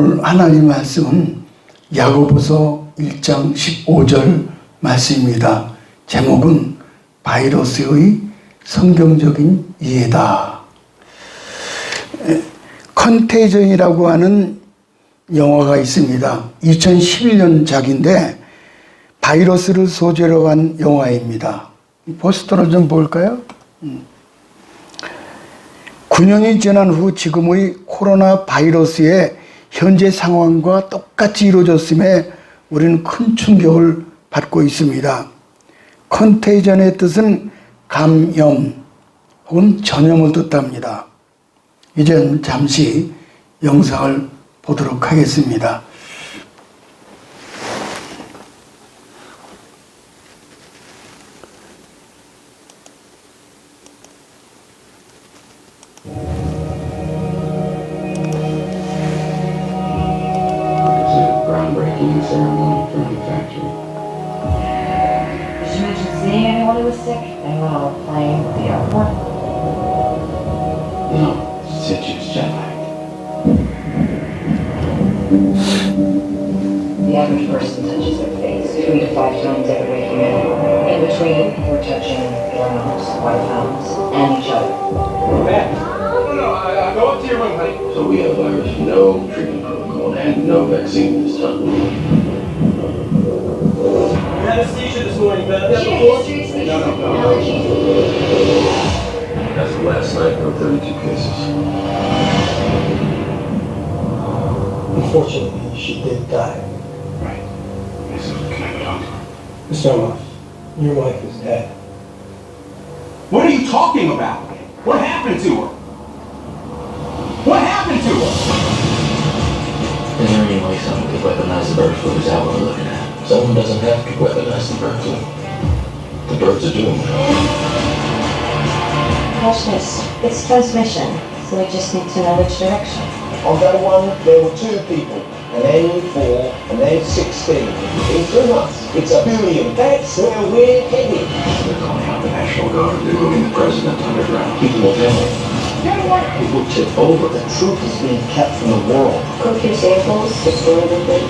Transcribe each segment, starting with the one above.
오늘 하나님 말씀은 야고보서 1장 15절 말씀입니다. 제목은 바이러스의 성경적인 이해다. 컨테이전이라고 하는 영화가 있습니다. 2011년작인데 바이러스를 소재로 한 영화입니다. 포스터를 좀 볼까요? 9년이 지난 후 지금의 코로나 바이러스의 현재 상황과 똑같이 이루어졌음에 우리는 큰 충격을 받고 있습니다. 컨테이전의 뜻은 감염 혹은 전염을 뜻합니다. 이제 잠시 영상을 보도록 하겠습니다. Groundbreaking ceremony from the factory. Did you mention seeing anyone who was sick? Anyone on a plane or the airport? No, said she was jet lagged. The average person touches their face 3 to 5 times every waking minute. In between, we're touching doorknobs, white fountains, and each other. Go up to your room, honey. So we have virus, no treatment protocol, and no vaccine this time. You had a seizure this morning, but She had a history of seizures and allergies. As of last night, there were 32 cases. Unfortunately, she did die. Right. So can I go talk to her? Mr. Amos, your wife is dead. what are you talking about? What happened to her? What happened to her? Is there any way someone could weaponize the bird flu? Is that what we're looking at? Someone doesn't have to weaponize the bird flu. The birds are doomed. Watch this. It's transmission, so we just need to know which direction. On that one, there were 2 people, an N4 and N16. Include us. It's a billion. That's where we're headed. They're calling out the National Guard. They're moving the president underground. People will tell me. It will tip over. The truth is being kept from the world. Cook your samples, destroy everything.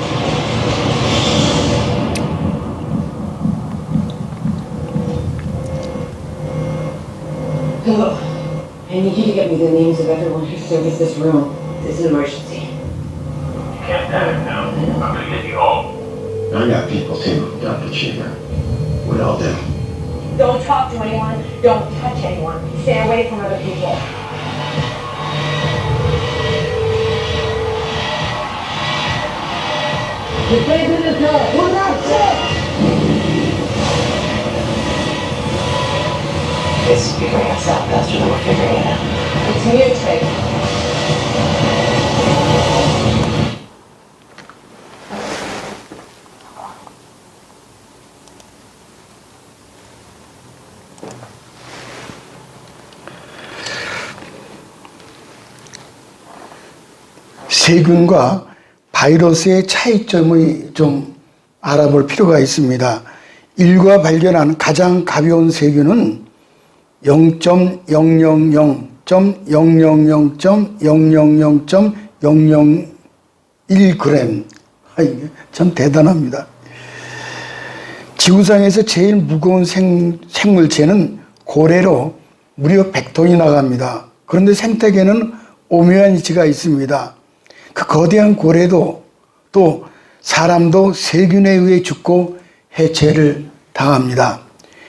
Hello. I need you to get me the names of everyone who serviced this room. This is an emergency. You can't panic now. I'm gonna get you home. I got people too, Dr. Cheever. What I'll do. Don't talk to anyone. Don't touch anyone. Stay away from other people. It's figuring us out faster than we're figuring it out. It's mutating. 세균과 바이러스의 차이점을 좀 알아볼 필요가 있습니다. 인류가 발견한 가장 가벼운 세균은 0.000.000.000.001g. 이게 참 대단합니다. 지구상에서 제일 무거운 생물체는 고래로 무려 100톤이 나갑니다. 그런데 생태계는 오묘한 이치가 있습니다. 그 거대한 고래도 또 사람도 세균에 의해 죽고 해체를 당합니다.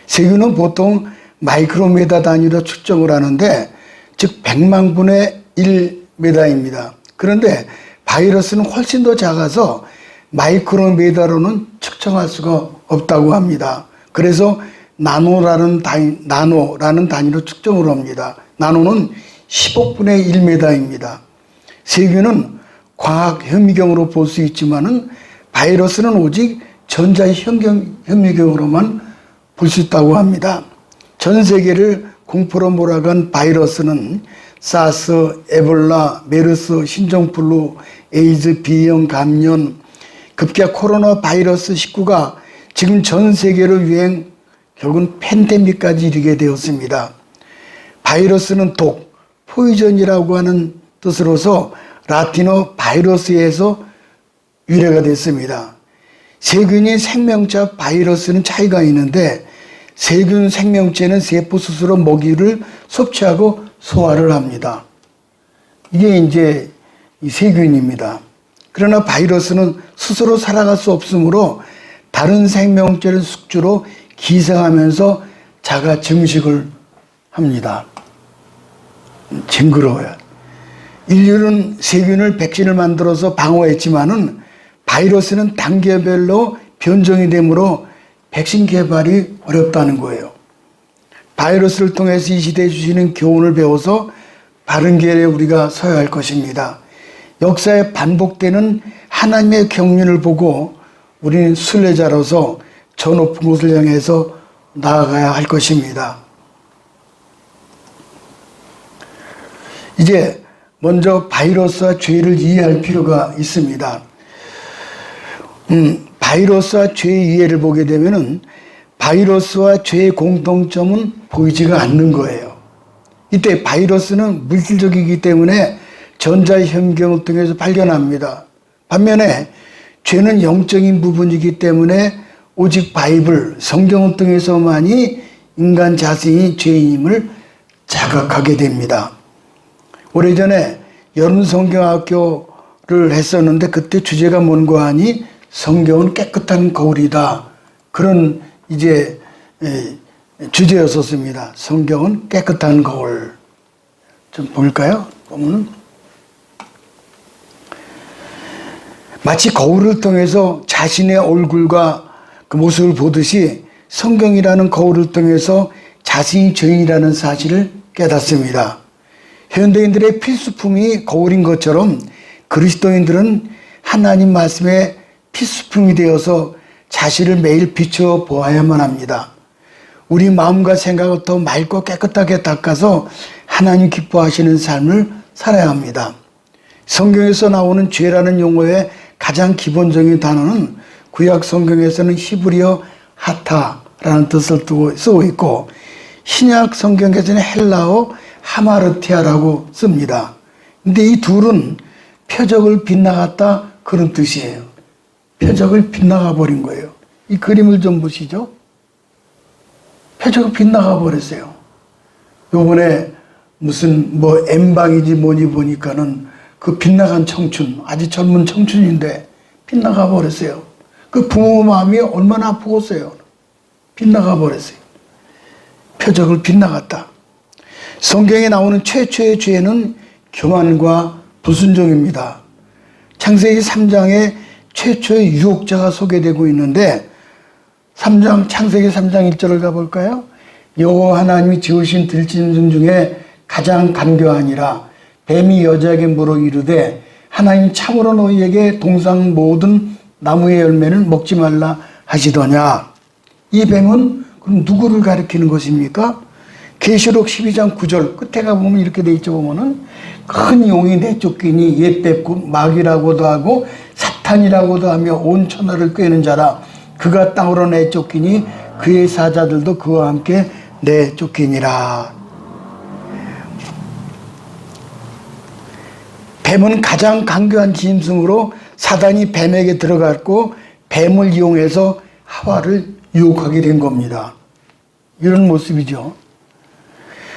세균은 보통 마이크로메다 단위로 측정을 하는데 즉 100만 분의 1메다입니다. 그런데 바이러스는 훨씬 더 작아서 마이크로메다로는 측정할 수가 없다고 합니다. 그래서 나노라는 단위로 측정을 합니다. 나노는 10억분의 1메다입니다. 세균은 광학 현미경으로 볼 수 있지만은 바이러스는 오직 전자 현미경으로만 볼 수 있다고 합니다. 전 세계를 공포로 몰아간 바이러스는 사스, 에볼라, 메르스, 신종플루, 에이즈, B형 감염, 급기야 코로나 바이러스 19가 지금 전 세계로 유행, 결국은 팬데믹까지 이르게 되었습니다. 바이러스는 독, 포이전이라고 하는 뜻으로서 라틴어 바이러스에서 유래가 됐습니다. 세균이 생명체와 바이러스는 차이가 있는데 세균 생명체는 세포 스스로 먹이를 섭취하고 소화를 합니다. 이게 이제 이 세균입니다. 그러나 바이러스는 스스로 살아갈 수 없으므로 다른 생명체를 숙주로 기생하면서 자가 증식을 합니다. 징그러워요. 인류는 세균을 백신을 만들어서 방어했지만은 바이러스는 단계별로 변종이 되므로 백신 개발이 어렵다는 거예요. 바이러스를 통해서 이 시대에 주시는 교훈을 배워서 바른 길에 우리가 서야 할 것입니다. 역사에 반복되는 하나님의 경륜을 보고 우리는 순례자로서 저 높은 곳을 향해서 나아가야 할 것입니다. 이제 먼저 바이러스와 죄를 이해할 필요가 있습니다. 바이러스와 죄의 이해를 보게 되면은 바이러스와 죄의 공통점은 보이지가 않는 거예요. 이때 바이러스는 물질적이기 때문에 전자현경을 통해서 발견합니다. 반면에 죄는 영적인 부분이기 때문에 오직 바이블, 성경을 통해서만이 인간 자신이 죄인임을 자각하게 됩니다. 오래전에 여름성경학교를 했었는데 그때 주제가 뭔가 하니 성경은 깨끗한 거울이다. 그런 이제 주제였었습니다. 성경은 깨끗한 거울. 좀 볼까요? 보면은 마치 거울을 통해서 자신의 얼굴과 그 모습을 보듯이 성경이라는 거울을 통해서 자신이 죄인이라는 사실을 깨닫습니다. 현대인들의 필수품이 거울인 것처럼 그리스도인들은 하나님 말씀의 필수품이 되어서 자신을 매일 비추어 보아야만 합니다. 우리 마음과 생각을 더 맑고 깨끗하게 닦아서 하나님 기뻐하시는 삶을 살아야 합니다. 성경에서 나오는 죄라는 용어의 가장 기본적인 단어는 구약 성경에서는 히브리어 하타라는 뜻을 쓰고 있고 신약 성경에서는 헬라어 하마르티아라고 씁니다. 근데 이 둘은 표적을 빗나갔다 그런 뜻이에요. 표적을 빗나가 버린 거예요. 이 그림을 좀 보시죠. 표적을 빗나가 버렸어요. 요번에 무슨 뭐 M방이지 뭐니 보니까는 그 빗나간 청춘, 아주 젊은 청춘인데 빗나가 버렸어요. 그 부모 마음이 얼마나 아프겠어요. 빗나가 버렸어요. 표적을 빗나갔다. 성경에 나오는 최초의 죄는 교만과 불순종입니다. 창세기 3장에 최초의 유혹자가 소개되고 있는데 창세기 3장 1절을 가볼까요? 여호와 하나님이 지으신 들짐승 중에 가장 간교하니라. 뱀이 여자에게 물어 이르되 하나님 참으로 너희에게 동상 모든 나무의 열매는 먹지 말라 하시더냐. 이 뱀은 그럼 누구를 가리키는 것입니까? 계시록 12장 9절 끝에 가보면 이렇게 돼 있죠. 보면은 큰 용이 내쫓기니 옛뵙고 마귀라고도 하고 사탄이라고도 하며 온 천하를 꿰는 자라. 그가 땅으로 내쫓기니 그의 사자들도 그와 함께 내쫓기니라. 뱀은 가장 강교한 짐승으로 사단이 뱀에게 들어갔고 뱀을 이용해서 하와를 유혹하게 된 겁니다. 이런 모습이죠.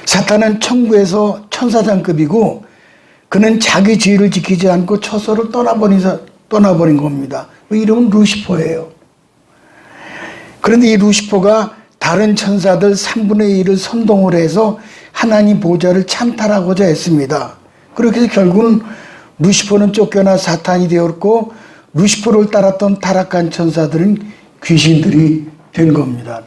사탄은 천국에서 천사장급이고 그는 자기 지위를 지키지 않고 처소를 떠나버린 겁니다. 그 이름은 루시퍼예요. 그런데 이 루시퍼가 다른 천사들 3분의 1을 선동을 해서 하나님 보좌를 찬탈하고자 했습니다. 그렇게 해서 결국은 루시퍼는 쫓겨나 사탄이 되었고 루시퍼를 따랐던 타락한 천사들은 귀신들이 된 겁니다.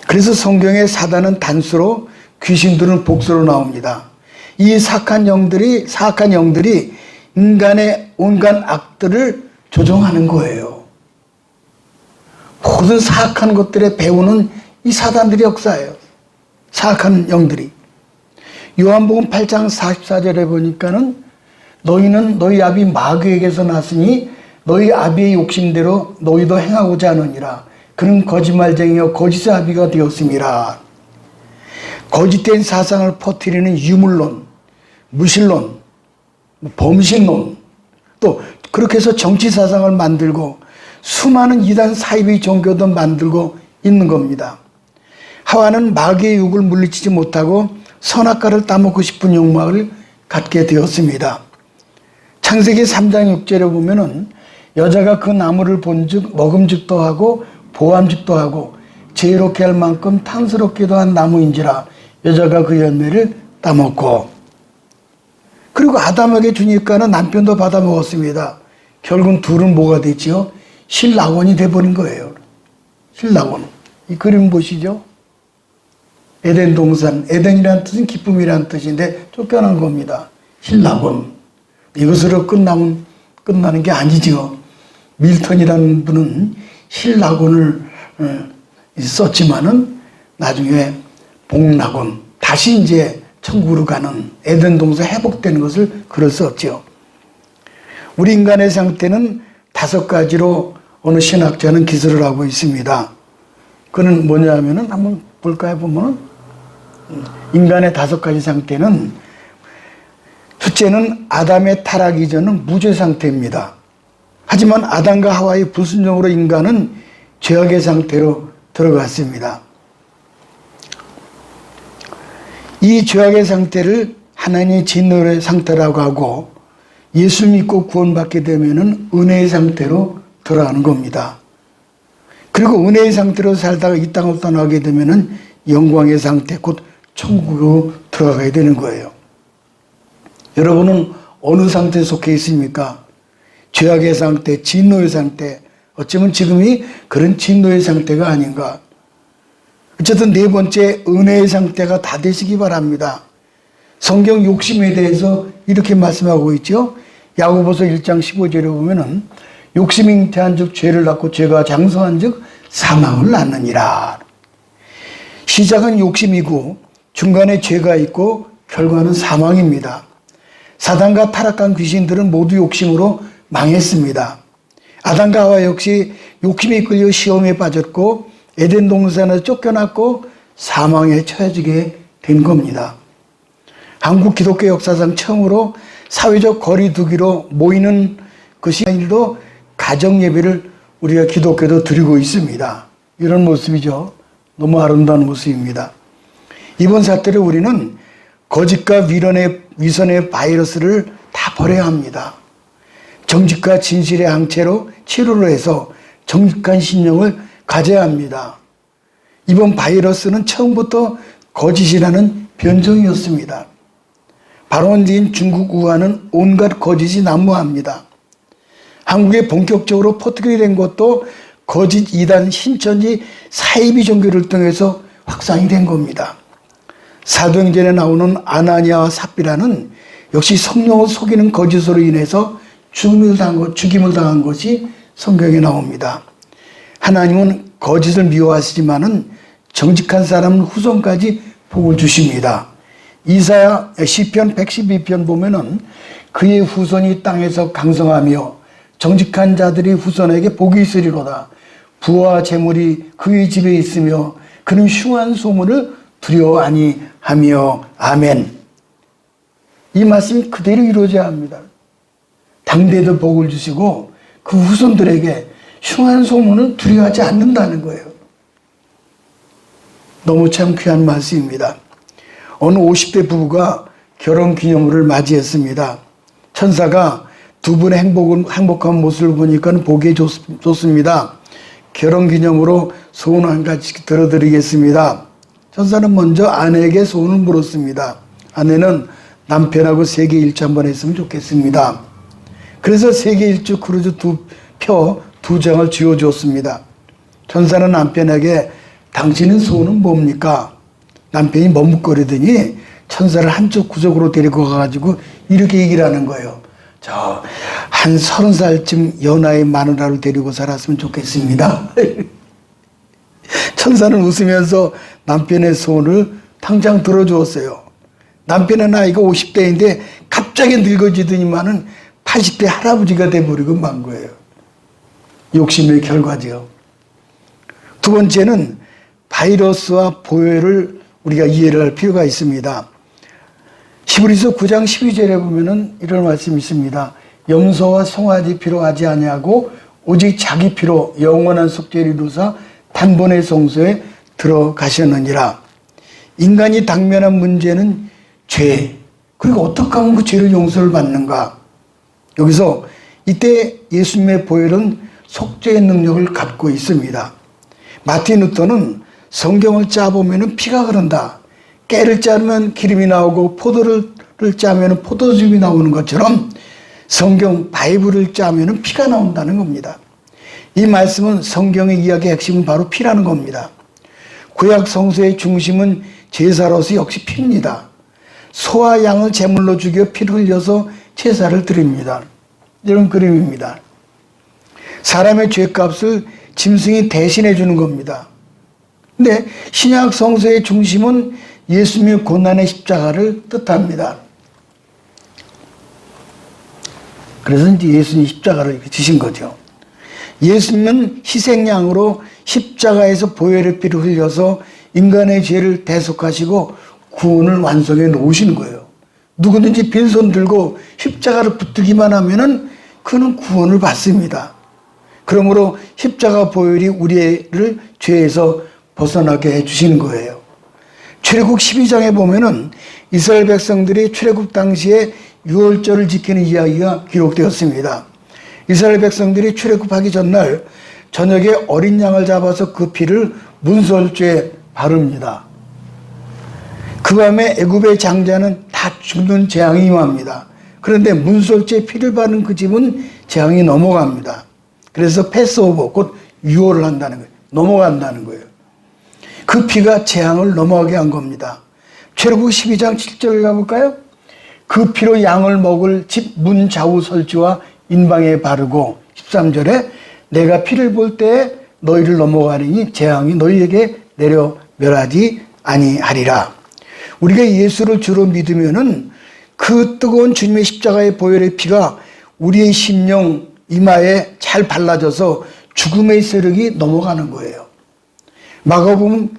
그래서 성경에 사단은 단수로 귀신들은 복수로 나옵니다. 이 사악한 영들이 인간의 온갖 악들을 조종하는 거예요. 모든 사악한 것들의 배우는 이 사단들의 역사예요. 사악한 영들이. 요한복음 8장 44절에 보니까는 너희는 너희 아비 마귀에게서 났으니 너희 아비의 욕심대로 너희도 행하고자 하느니라. 그는 거짓말쟁이여 거짓의 아비가 되었음이라. 거짓된 사상을 퍼뜨리는 유물론, 무신론, 범신론, 또 그렇게 해서 정치 사상을 만들고 수많은 이단 사이비 종교도 만들고 있는 겁니다. 하와는 마귀의 유혹을 물리치지 못하고 선악과를 따먹고 싶은 욕망을 갖게 되었습니다. 창세기 3장 6절에 보면은 여자가 그 나무를 본즉 먹음직도 하고 보암직도 하고 지혜롭게 할 만큼 탐스럽기도 한 나무인지라 여자가 그 열매를 따먹고, 그리고 아담에게 주니까는 남편도 받아 먹었습니다. 결국은 둘은 뭐가 됐지요? 신낙원이 돼버린 거예요. 신낙원. 이 그림 보시죠? 에덴 동산, 에덴이라는 뜻은 기쁨이라는 뜻인데 쫓겨난 겁니다. 신낙원. 이것으로 끝나는 게 아니죠. 밀턴이라는 분은 신낙원을 썼지만은 나중에 복낙원, 다시 이제 천국으로 가는 에덴 동산 회복되는 것을 글을 썼죠. 우리 인간의 상태는 5가지로 어느 신학자는 기술을 하고 있습니다. 그는 뭐냐 하면은 한번 볼까요? 보면은 인간의 5가지 상태는, 첫째는 아담의 타락 이전은 무죄 상태입니다. 하지만 아담과 하와의 불순종으로 인간은 죄악의 상태로 들어갔습니다. 이 죄악의 상태를 하나님의 진노의 상태라고 하고, 예수 믿고 구원받게 되면은 은혜의 상태로 들어가는 겁니다. 그리고 은혜의 상태로 살다가 이 땅을 떠나게 되면은 영광의 상태, 곧 천국으로 들어가게 되는 거예요. 여러분은 어느 상태에 속해 있습니까? 죄악의 상태, 진노의 상태, 어쩌면 지금이 그런 진노의 상태가 아닌가. 어쨌든 4번째, 은혜의 상태가 다 되시기 바랍니다. 성경 욕심에 대해서 이렇게 말씀하고 있죠. 야고보서 1장 15절에 보면은 욕심이 잉태한 즉 죄를 낳고 죄가 장성한 즉 사망을 낳느니라. 시작은 욕심이고 중간에 죄가 있고 결과는 사망입니다. 사단과 타락한 귀신들은 모두 욕심으로 망했습니다. 아담과 하와 역시 욕심에 이끌려 시험에 빠졌고 에덴 동산에서 쫓겨났고 사망에 처해지게 된 겁니다. 한국 기독교 역사상 처음으로 사회적 거리 두기로 모이는 것이 아니라 가정 예배를 우리가 기독교도 드리고 있습니다. 이런 모습이죠. 너무 아름다운 모습입니다. 이번 사태를 우리는 거짓과 위선의 바이러스를 다 버려야 합니다. 정직과 진실의 항체로 치료를 해서 정직한 신령을 가져야 합니다. 이번 바이러스는 처음부터 거짓이라는 변종이었습니다. 발원지인 중국 우한은 온갖 거짓이 난무합니다. 한국에 본격적으로 퍼뜨리게 된 것도 거짓 이단 신천지 사이비 종교를 통해서 확산이 된 겁니다. 사도행전에 나오는 아나니아와 삽비라는 역시 성령을 속이는 거짓으로 인해서 죽임을 당한 것이 성경에 나옵니다. 하나님은 거짓을 미워하시지만은 정직한 사람은 후손까지 복을 주십니다. 이사야 시편 112편 보면은 그의 후손이 땅에서 강성하며 정직한 자들이 후손에게 복이 있으리로다. 부와 재물이 그의 집에 있으며 그는 흉한 소문을 두려워 아니하며. 아멘. 이 말씀이 그대로 이루어져야 합니다. 당대도 복을 주시고 그 후손들에게 흉한 소문을 두려워하지 않는다는 거예요. 너무 참 귀한 말씀입니다. 어느 50대 부부가 결혼기념일을 맞이했습니다. 천사가 두 분의 행복한 모습을 보니까 보기 좋습니다. 결혼기념으로 소원 한 가지 들어드리겠습니다. 천사는 먼저 아내에게 소원을 물었습니다. 아내는 남편하고 세계 일주 한번 했으면 좋겠습니다. 그래서 세계 일주 크루즈 두 장을 쥐어주었습니다. 천사는 남편에게 당신의 소원은 뭡니까? 남편이 머뭇거리더니 천사를 한쪽 구석으로 데리고 가가지고 이렇게 얘기를 하는 거예요. 저 한 30살쯤 연하의 마누라를 데리고 살았으면 좋겠습니다. 천사는 웃으면서 남편의 소원을 당장 들어주었어요. 남편의 나이가 50대인데 갑자기 늙어지더니만은 80대 할아버지가 돼버리고 만 거예요. 욕심의 결과죠. 두 번째는 바이러스와 보혈을 우리가 이해를 할 필요가 있습니다. 히브리서 9장 12절에 보면은 이런 말씀이 있습니다. 염소와 송아지 피로 하지 아니하고 오직 자기 피로 영원한 속죄를 이루사 단번에 성소에 들어가셨느니라. 인간이 당면한 문제는 죄. 그리고 어떻게 하면 그 죄를 용서를 받는가? 여기서 이때 예수님의 보혈은 속죄의 능력을 갖고 있습니다. 마틴 루터는 성경을 짜보면 피가 흐른다. 깨를 짜면 기름이 나오고 포도를 짜면 포도즙이 나오는 것처럼 성경 바이블을 짜면 피가 나온다는 겁니다. 이 말씀은 성경의 이야기의 핵심은 바로 피라는 겁니다. 구약 성소의 중심은 제사로서 역시 피입니다. 소와 양을 제물로 죽여 피를 흘려서 제사를 드립니다. 이런 그림입니다. 사람의 죄값을 짐승이 대신해 주는 겁니다. 근데 신약 성서의 중심은 예수님의 고난의 십자가를 뜻합니다. 그래서 이제 예수님이 십자가를 이렇게 지신 거죠. 예수님은 희생양으로 십자가에서 보혈의 피를 흘려서 인간의 죄를 대속하시고 구원을 완성해 놓으시는 거예요. 누구든지 빈손 들고 십자가를 붙들기만 하면은 그는 구원을 받습니다. 그러므로 십자가 보혈이 우리를 죄에서 벗어나게 해주시는 거예요. 출애굽 12장에 보면은 이스라엘 백성들이 출애굽 당시에 유월절을 지키는 이야기가 기록되었습니다. 이스라엘 백성들이 출애굽하기 전날 저녁에 어린 양을 잡아서 그 피를 문설주에 바릅니다. 그 밤에 애굽의 장자는 다 죽는 재앙이 임합니다. 그런데 문설주에 피를 바른 그 집은 재앙이 넘어갑니다. 그래서 패스오버, 곧 유월을 한다는 거예요. 넘어간다는 거예요. 그 피가 재앙을 넘어가게 한 겁니다. 출애굽 12장 7절을 가볼까요? 그 피로 양을 먹을 집 문 좌우 설주와 인방에 바르고 13절에 내가 피를 볼 때에 너희를 넘어가리니 재앙이 너희에게 내려 멸하지 아니하리라. 우리가 예수를 주로 믿으면은 그 뜨거운 주님의 십자가의 보혈의 피가 우리의 심령 이마에 잘 발라져서 죽음의 세력이 넘어가는 거예요. 마가복음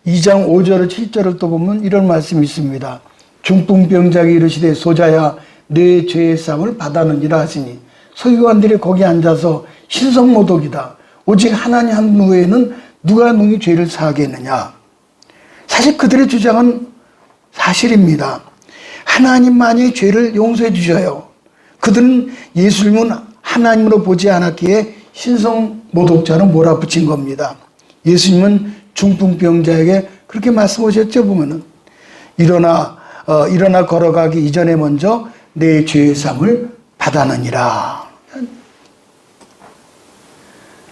2장 5절을 7절을 또 보면 이런 말씀이 있습니다. 중풍병자가 이르시되 소자야 내 죄의 쌈을 받았느니라 하시니 서기관들이 거기 앉아서 신성모독이다. 오직 하나님 한 외에는 누가 능히 죄를 사하겠느냐. 사실 그들의 주장은 사실입니다. 하나님만이 죄를 용서해 주셔요. 그들은 예수님은 하나님으로 보지 않았기에 신성모독자는 몰아붙인 겁니다. 예수님은 중풍병자에게 그렇게 말씀하셨죠. 보면은 일어나 걸어가기 이전에 먼저 내 죄의 쌈을 받았느니라.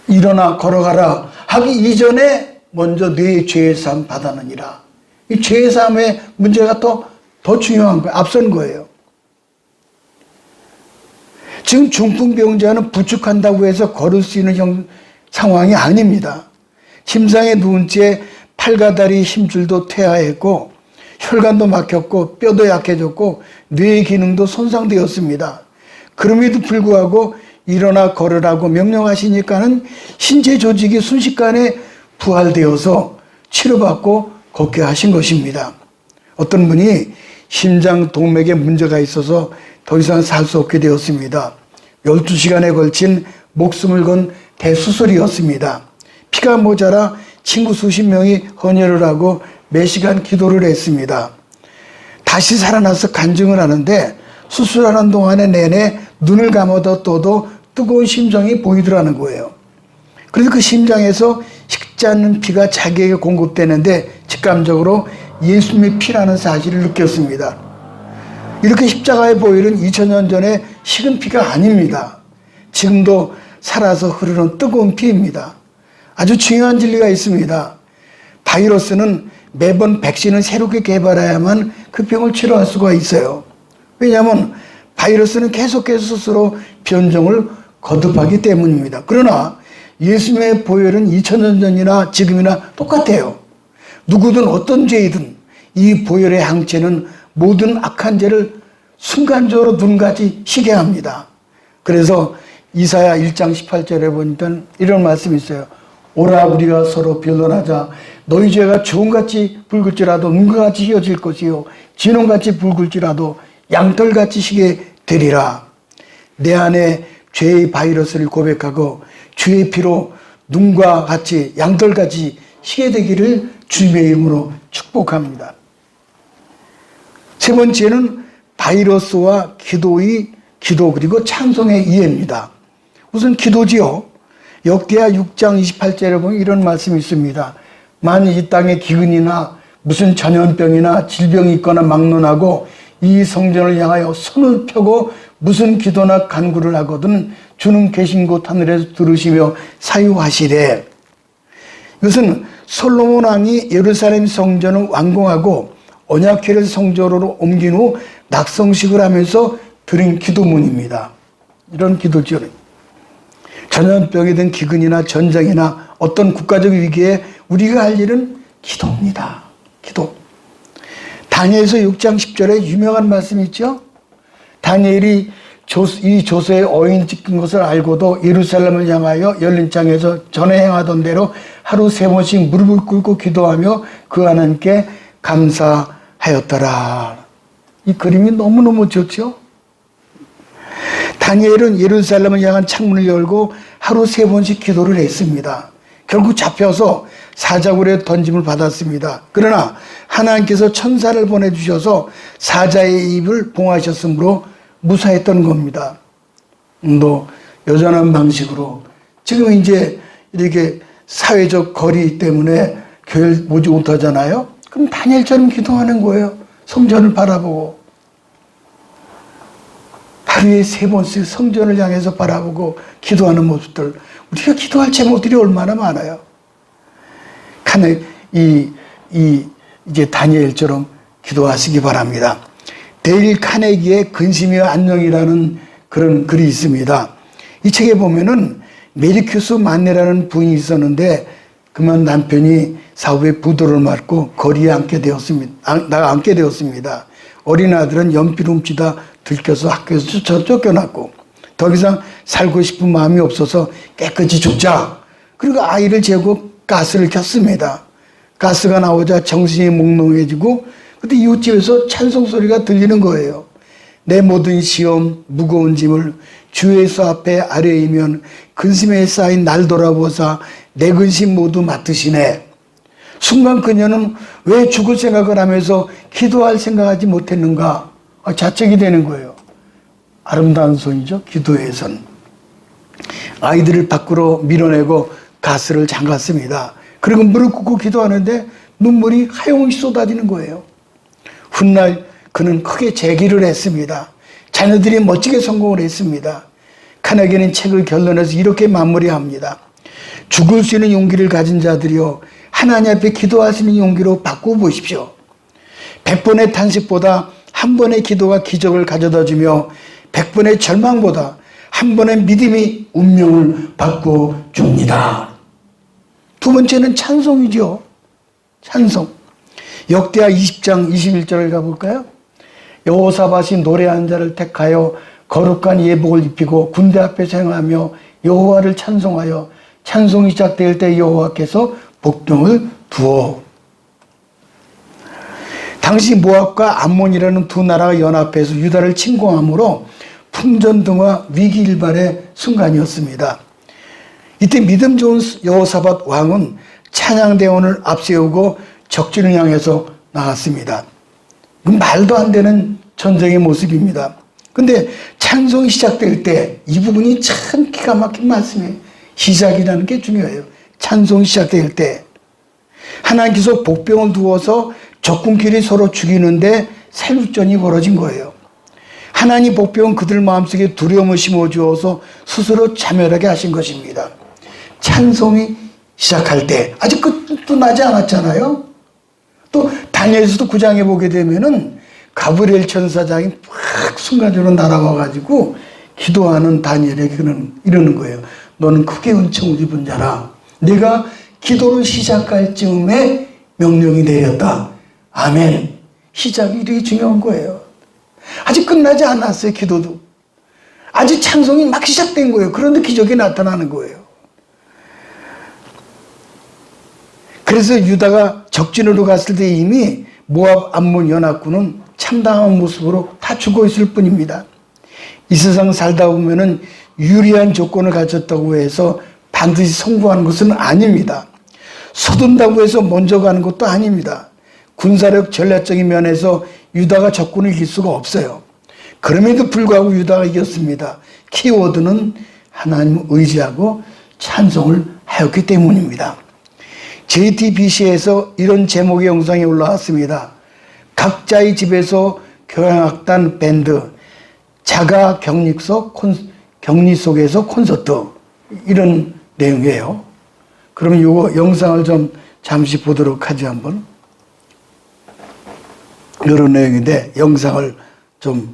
일어나 걸어가라 하기 이전에 먼저 내 죄의 쌈 받았느니라. 이 죄의 쌈의 문제가 더 중요한 거예요. 앞선 거예요. 지금 중풍병자는 부축한다고 해서 걸을 수 있는 상황이 아닙니다. 심장에 누운 채 팔과 다리 힘줄도 퇴화했고 혈관도 막혔고 뼈도 약해졌고 뇌의 기능도 손상되었습니다. 그럼에도 불구하고 일어나 걸으라고 명령하시니까는 신체 조직이 순식간에 부활되어서 치료받고 걷게 하신 것입니다. 어떤 분이 심장 동맥에 문제가 있어서 더 이상 살 수 없게 되었습니다. 12시간에 걸친 목숨을 건 대수술이었습니다. 피가 모자라 친구 수십 명이 헌혈을 하고 몇 시간 기도를 했습니다. 다시 살아나서 간증을 하는데 수술하는 동안에 내내 눈을 감아도 떠도 뜨거운 심정이 보이더라는 거예요. 그래서 그 심장에서 식지 않는 피가 자기에게 공급되는데 직감적으로 예수님의 피라는 사실을 느꼈습니다. 이렇게 십자가의 보혈은 2000년 전에 식은 피가 아닙니다. 지금도 살아서 흐르는 뜨거운 피입니다. 아주 중요한 진리가 있습니다. 바이러스는 매번 백신을 새롭게 개발해야만 그 병을 치료할 수가 있어요. 왜냐하면 바이러스는 계속해서 스스로 변종을 거듭하기 때문입니다. 그러나 예수님의 보혈은 2000년 전이나 지금이나 똑같아요. 누구든 어떤 죄이든 이 보혈의 항체는 모든 악한 죄를 순간적으로 눈같이 쉬게 합니다. 그래서 이사야 1장 18절에 보니까 이런 말씀이 있어요. 오라 우리가 서로 변론하자. 너희 죄가 주홍같이 붉을지라도 은과같이 휘어질 것이요 진홍같이 붉을지라도 양털같이 희게 되리라. 내 안에 죄의 바이러스를 고백하고 주의 피로 눈과 같이 양털같이 희게 되기를 주님의 이름으로 축복합니다. 세 번째는 바이러스와 기도 그리고 찬송의 이해입니다. 우선 기도지요. 역대하 6장 28절에 보면 이런 말씀이 있습니다. 만일 이 땅에 기근이나 무슨 전염병이나 질병이 있거나 막론하고 이 성전을 향하여 손을 펴고 무슨 기도나 간구를 하거든 주는 계신 곳 하늘에서 들으시며 사유하시래. 이것은 솔로몬 왕이 예루살렘 성전을 완공하고 언약궤를 성전으로 옮긴 후 낙성식을 하면서 드린 기도문입니다. 이런 기도죠. 전염병이든 기근이나 전쟁이나 어떤 국가적 위기에 우리가 할 일은 기도입니다. 기도. 다니엘서 6장 10절에 유명한 말씀이 있죠. 다니엘이 이 조서에 어인 찍힌 것을 알고도 예루살렘을 향하여 열린 창에서 전에 행하던 대로 하루 3번씩 무릎을 꿇고 기도하며 그 하나님께 감사하였더라. 이 그림이 너무너무 좋죠. 다니엘은 예루살렘을 향한 창문을 열고 하루 3번씩 기도를 했습니다. 결국 잡혀서 사자굴에 던짐을 받았습니다. 그러나 하나님께서 천사를 보내주셔서 사자의 입을 봉하셨으므로 무사했던 겁니다. 또 여전한 방식으로 지금 이제 이렇게 사회적 거리 때문에 교회를 오지 못하잖아요. 그럼 다니엘처럼 기도하는 거예요. 성전을 바라보고 하루에 3번씩 성전을 향해서 바라보고 기도하는 모습들. 우리가 기도할 제목들이 얼마나 많아요. 이제 다니엘처럼 기도하시기 바랍니다. 데일 카네기의 근심이여 안녕이라는 그런 글이 있습니다. 이 책에 보면은 메리큐스 만네라는 부인이 있었는데 그만 남편이 사후에 부도를 맞고 거리에 앉게 되었습니다. 어린 아들은 연필 훔치다 들켜서 학교에서 쫓겨났고 더 이상 살고 싶은 마음이 없어서 깨끗이 죽자. 그리고 아이를 재고 가스를 켰습니다. 가스가 나오자 정신이 몽롱해지고 그때 이웃집에서 찬송 소리가 들리는 거예요. 내 모든 시험 무거운 짐을 주 예수 앞에 아뢰이면 근심에 쌓인 날 돌아보사 내 근심 모두 맡으시네. 순간 그녀는 왜 죽을 생각을 하면서 기도할 생각하지 못했는가 자책이 되는 거예요. 아름다운 소리죠. 기도의 선. 아이들을 밖으로 밀어내고 가스를 잠갔습니다. 그리고 무릎 꿇고 기도하는데 눈물이 하염없이 쏟아지는 거예요. 훗날 그는 크게 재기를 했습니다. 자녀들이 멋지게 성공을 했습니다. 카네기는 책을 결론해서 이렇게 마무리합니다. 죽을 수 있는 용기를 가진 자들이여 하나님 앞에 기도하시는 용기로 바꾸어 보십시오. 100번의 탄식보다 한 번의 기도가 기적을 가져다 주며 100번의 절망보다 한 번의 믿음이 운명을 바꾸어 줍니다. 두 번째는 찬송이죠. 찬송. 역대하 20장 21절을 가볼까요? 여호사밧이 노래하는 자를 택하여 거룩한 예복을 입히고 군대 앞에서 행하며 여호와를 찬송하여 찬송이 시작될 때 여호와께서 복병을 두어. 당시 모압과 암몬이라는 두 나라가 연합해서 유다를 침공함으로 풍전등화 위기일발의 순간이었습니다. 이때 믿음 좋은 여호사밧 왕은 찬양대원을 앞세우고 적진을 향해서 나갔습니다. 말도 안 되는 전쟁의 모습입니다. 근데 찬송이 시작될 때 이 부분이 참 기가 막힌 말씀이에요. 시작이라는 게 중요해요. 찬송이 시작될 때 하나님께서 복병을 두어서 적군끼리 서로 죽이는데 살육전이 벌어진 거예요. 하나님 복병은 그들 마음속에 두려움을 심어주어서 스스로 자멸하게 하신 것입니다. 찬송이 시작할 때 아직 끝도 나지 않았잖아요. 또 다니엘서도 9장에 보게 되면은 가브리엘 천사장이 막 순간적으로 날아와 가지고 기도하는 다니엘에게 이러는 거예요. 너는 크게 은총을 입은 자라. 내가 기도를 시작할 즈음에 명령이 내렸다. 아멘. 시작이 이렇게 중요한 거예요. 아직 끝나지 않았어요. 기도도. 아직 찬송이 막 시작된 거예요. 그런데 기적이 나타나는 거예요. 그래서 유다가 적진으로 갔을 때 이미 모압 암몬 연합군은 참담한 모습으로 다 죽어 있을 뿐입니다. 이 세상 살다 보면은 유리한 조건을 가졌다고 해서 반드시 성공하는 것은 아닙니다. 서둔다고 해서 먼저 가는 것도 아닙니다. 군사력 전략적인 면에서 유다가 적군을 이길 수가 없어요. 그럼에도 불구하고 유다가 이겼습니다. 키워드는 하나님을 의지하고 찬송을 하였기 때문입니다. JTBC에서 이런 제목의 영상이 올라왔습니다. 각자의 집에서 교향악단 밴드 자가 격리 속에서 콘서트, 이런 내용이에요. 그러면 이 영상을 좀 잠시 보도록 하죠. 한번. 이런 내용인데 영상을 좀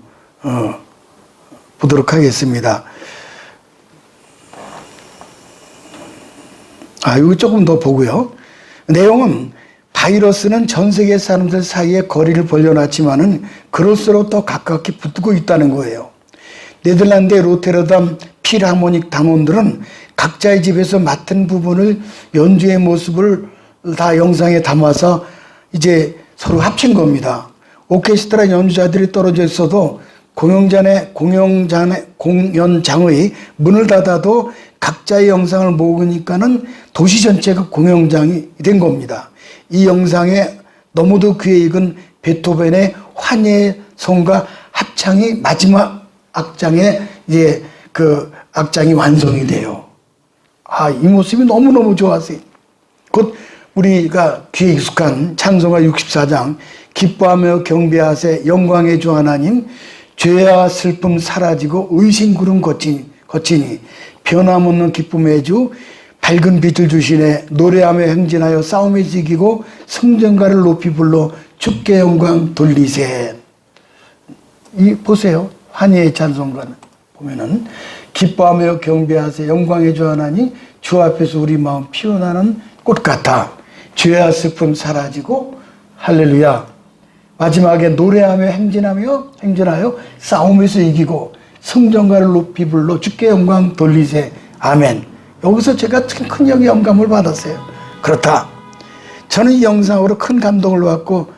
보도록 하겠습니다. 이거 조금 더 보고요. 내용은 바이러스는 전 세계 사람들 사이에 거리를 벌려놨지만은 그럴수록 더 가깝게 붙고 있다는 거예요. 네덜란드의 로테르담 필하모닉 단원들은 각자의 집에서 맡은 부분을 연주의 모습을 다 영상에 담아서 이제 서로 합친 겁니다. 오케스트라 연주자들이 떨어져 있어도 공연장의 문을 닫아도 각자의 영상을 모으니까는 도시 전체가 공연장이 된 겁니다. 이 영상에 너무도 귀에 익은 베토벤의 환희의 성과 합창이 마지막 악장에 이제 그 악장이 완성이 돼요. 이 모습이 너무너무 좋았어요. 곧 우리가 귀에 익숙한 찬송가 64장 기뻐하며 경배하세 영광의 주 하나님, 죄와 슬픔 사라지고 의심 구름 거치니 변함없는 기쁨의 주 밝은 빛을 주시네 노래하며 행진하여 싸움에서 이기고 승전가를 높이 불러 주께 영광 돌리세. 보세요. 환희의 찬송가는 보면은 기뻐하며 경배하세 영광의 주 하나님, 주 앞에서 우리 마음 피어나는 꽃 같아 죄와 슬픔 사라지고 할렐루야. 마지막에 노래하며 행진하여 싸움에서 이기고 성전가를 높이 불러 주께 영광 돌리세. 아멘. 여기서 제가 큰 영감을 받았어요. 그렇다. 저는 이 영상으로 큰 감동을 받고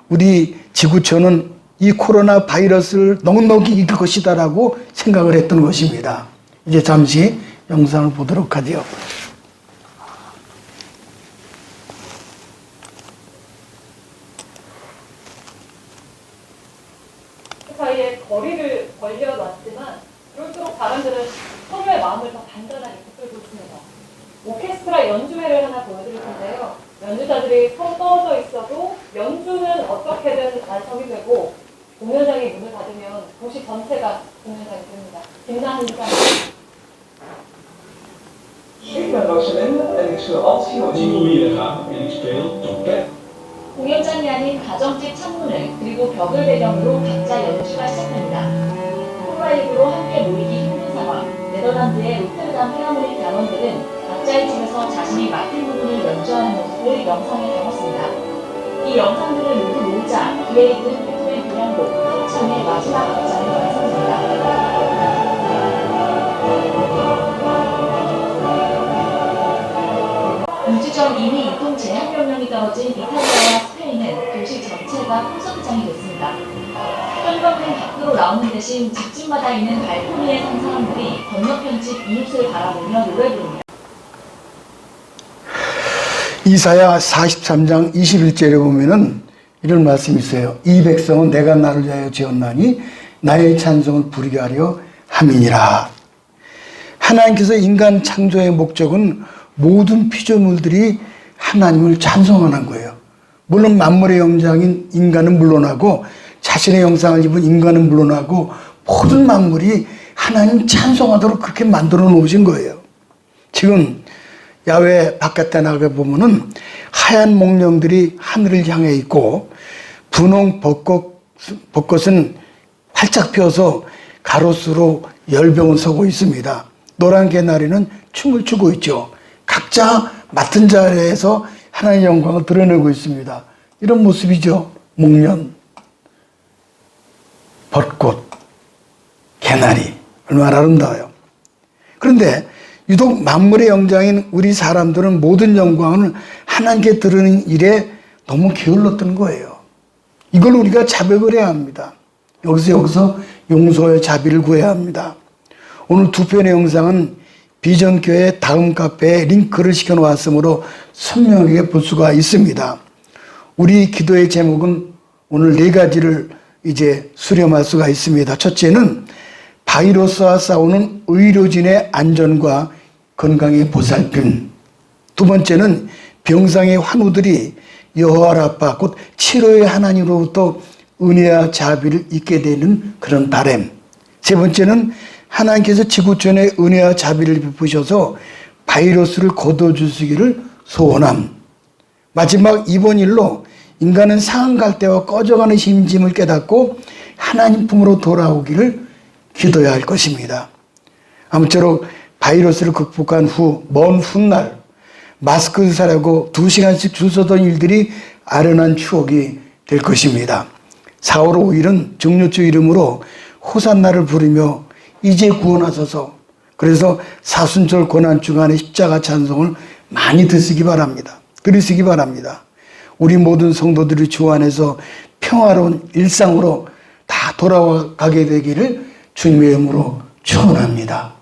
우리 지구촌은 이 코로나 바이러스를 넉넉히 이길 것이다라고 생각을 했던 것입니다. 이제 잠시 영상을 보도록 하죠. 사이에 거리를 벌려놨지만 그럴수록 사람들은 서로의 마음을 더 단단하게 붙들고 있습니다. 오케스트라 연주회를 하나 보여드릴 텐데요. 연주자들이 서로 떨어져 있어도 연주는 어떻게든 완성이 되고 공연장의 문을 닫으면 도시 전체가 공연장이 됩니다. 김나은 기자입니다. Ik ben Rosalind en ik speel als 공연장이 아닌 가정집 창문을 그리고 벽을 배경으로 각자 연주가 시작합니다. 코로나19로 함께 모이기 힘든 상황, 네덜란드의 로테르담 필하모닉 단원들은 각자의 집에서 자신이 맡은 부분을 연주하는 모습을 영상에 담았습니다. 이 영상들을 모두 모으자 귀에 익은 베토벤 교향곡 합창의 마지막 악장이 완성됩니다. 전 이미 유통 제한명령이 떨어진 이탈리아와 스페인은 도시 전체가 콘서트장이 됐습니다. 현관문 밖으로 나오는 대신 집집마다 있는 발코니에 선 사람들이 건너편 집 이웃을 바라보며 노래 부릅니다. 이사야 43장 21절에 보면은 이런 말씀이 있어요. 이 백성은 내가 나를 위하여 지었나니 나의 찬송을 부르게 하려 함이니라. 하나님께서 인간 창조의 목적은 모든 피조물들이 하나님을 찬송하는 거예요. 물론 만물의 영장인 인간은 물론하고 자신의 영상을 입은 인간은 물론하고 모든 만물이 하나님 찬송하도록 그렇게 만들어 놓으신 거예요. 지금 야외 바깥에 나가 보면은 하얀 목령들이 하늘을 향해 있고 분홍 벚꽃은 활짝 펴서 가로수로 열병을 서고 있습니다. 노란 개나리는 춤을 추고 있죠. 각자 맡은 자리에서 하나님의 영광을 드러내고 있습니다. 이런 모습이죠. 목련, 벚꽃, 개나리 얼마나 아름다워요. 그런데 유독 만물의 영장인 우리 사람들은 모든 영광을 하나님께 드리는 일에 너무 게을렀던 거예요. 이걸 우리가 자백을 해야 합니다. 여기서 용서의 자비를 구해야 합니다. 오늘 두 편의 영상은 비전교회 다음 카페에 링크를 시켜놓았으므로 선명하게 볼 수가 있습니다. 우리 기도의 제목은 오늘 4가지를 이제 수렴할 수가 있습니다. 첫째는 바이러스와 싸우는 의료진의 안전과 건강의 보살핌. 두 번째는 병상의 환우들이 여호와 라파 곧 치료의 하나님으로부터 은혜와 자비를 잊게 되는 그런 바람. 세 번째는 하나님께서 지구촌에 은혜와 자비를 베푸셔서 바이러스를 거둬주시기를 소원함. 마지막 이번 일로 인간은 상한 갈대와 꺼져가는 심짐을 깨닫고 하나님 품으로 돌아오기를 기도해야 할 것입니다. 아무쪼록 바이러스를 극복한 후 먼 훗날 마스크 사려고 2시간씩 줄 서던 일들이 아련한 추억이 될 것입니다. 4월 5일은 정료주 이름으로 호산나를 부르며 이제 구원하소서. 그래서 사순절 고난 주간에 십자가 찬송을 많이 들으시기 바랍니다. 우리 모든 성도들이 주 안에서 평화로운 일상으로 다 돌아가게 되기를 주님의 이름으로 축원합니다.